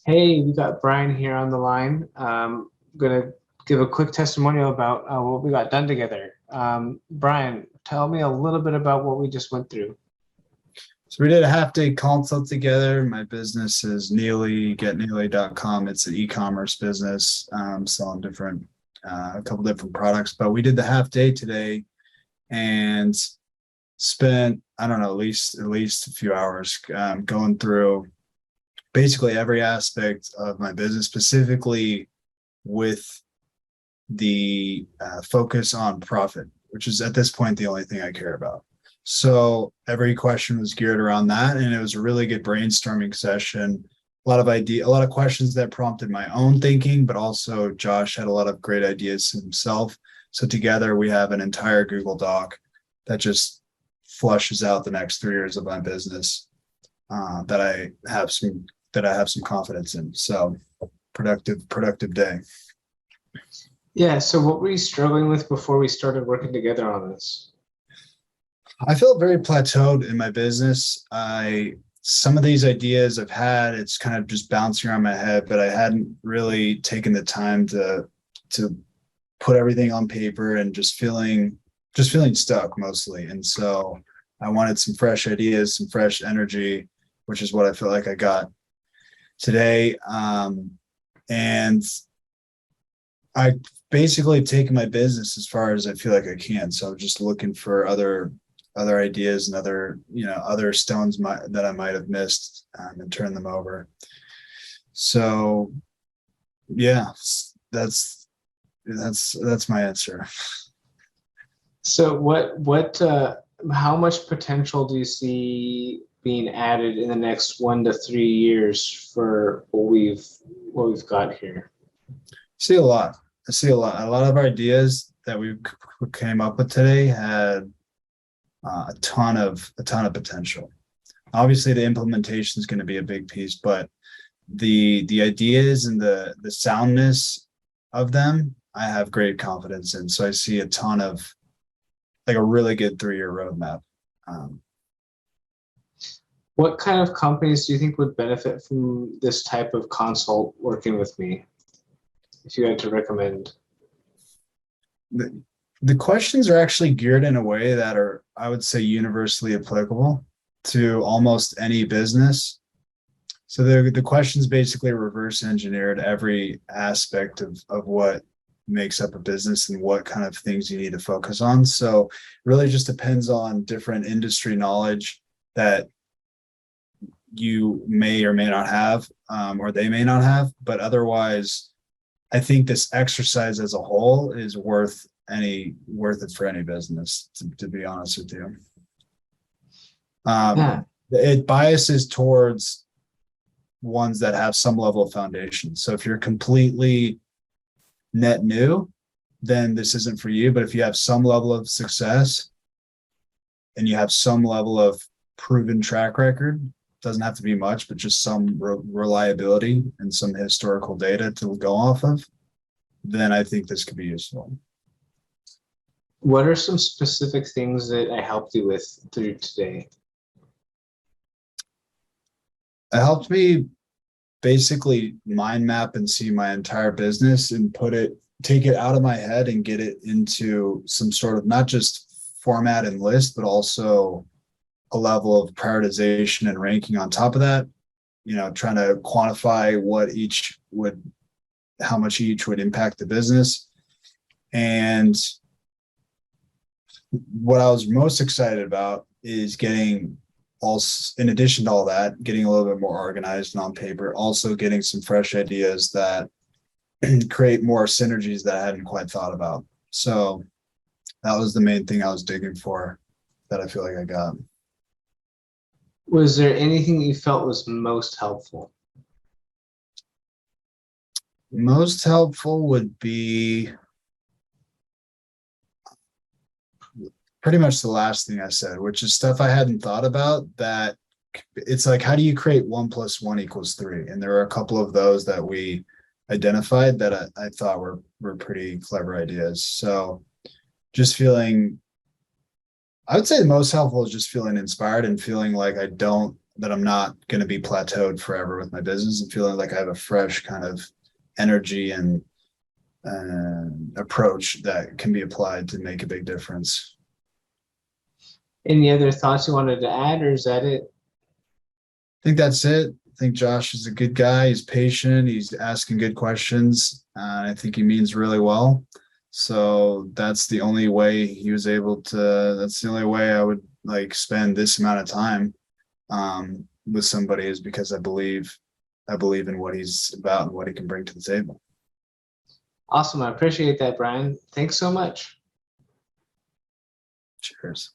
Hey, we got Brian here on the line. Gonna give a quick testimonial about what we got done together. Brian, tell me a little bit about what we just went through. So we did a half-day consult together. My business is Neely, getneely.com. It's an e-commerce business, selling a couple different products. But we did the half day today and spent, I don't know, at least a few hours going through basically every aspect of my business, specifically with the focus on profit, which is at this point the only thing I care about. So every question was geared around that, and it was a really good brainstorming session. A lot of questions that prompted my own thinking, but also Josh had a lot of great ideas himself. So together we have an entire Google Doc that just flushes out the next 3 years of my business that I have some confidence in. So productive day. Yeah, so what were you struggling with before we started working together on this? I felt very plateaued in my business. Some of these ideas I've had, it's kind of just bouncing around my head, but I hadn't really taken the time to put everything on paper and just feeling stuck mostly. And so I wanted some fresh ideas, some fresh energy, which is what I feel like I got today. And I basically taken my business as far as I feel like I can. So I'm just looking for other ideas and other stones that I might have missed, and turn them over. So yeah, that's my answer. So how much potential do you see being added in the next 1 to 3 years for what we've got here? See a lot. I see a lot. A lot of ideas that we came up with today had a ton of potential. Obviously, the implementation is going to be a big piece, but the ideas and the soundness of them, I have great confidence in. So I see a ton of a really good 3-year roadmap. What kind of companies do you think would benefit from this type of consult working with me, if you had to recommend? The questions are actually geared in a way that are, I would say, universally applicable to almost any business. So the questions basically reverse engineered every aspect of what makes up a business and what kind of things you need to focus on. So it really just depends on different industry knowledge that you may or may not have, or they may not have. But otherwise, I think this exercise as a whole is worth it for any business, to be honest with you. It biases towards ones that have some level of foundation. So if you're completely net new, then this isn't for you. But if you have some level of success and you have some level of proven track record, doesn't have to be much, but just some reliability and some historical data to go off of, then I think this could be useful. What are some specific things that I helped you with through today? It helped me basically mind map and see my entire business and take it out of my head and get it into some sort of not just format and list, but also a level of prioritization and ranking on top of that, trying to quantify how much each would impact the business. And what I was most excited about is in addition to all that, getting a little bit more organized and on paper, also getting some fresh ideas that create more synergies that I hadn't quite thought about. So that was the main thing I was digging for that I feel like I got. Was there anything that you felt was most helpful? Most helpful would be pretty much the last thing I said, which is stuff I hadn't thought about. That it's like, how do you create 1 + 1 = 3? And there are a couple of those that we identified that I thought were pretty clever ideas. So just I would say the most helpful is just feeling inspired and feeling like I don't that I'm not going to be plateaued forever with my business, and feeling like I have a fresh kind of energy and approach that can be applied to make a big difference. Any other thoughts you wanted to add, or is that it? I think that's it. I think Josh is a good guy. He's patient. He's asking good questions. I think he means really well. So that's the only way he was able to. That's the only way I would like spend this amount of time with somebody, is because I believe in what he's about and what he can bring to the table. Awesome. I appreciate that, Brian. Thanks so much. Cheers.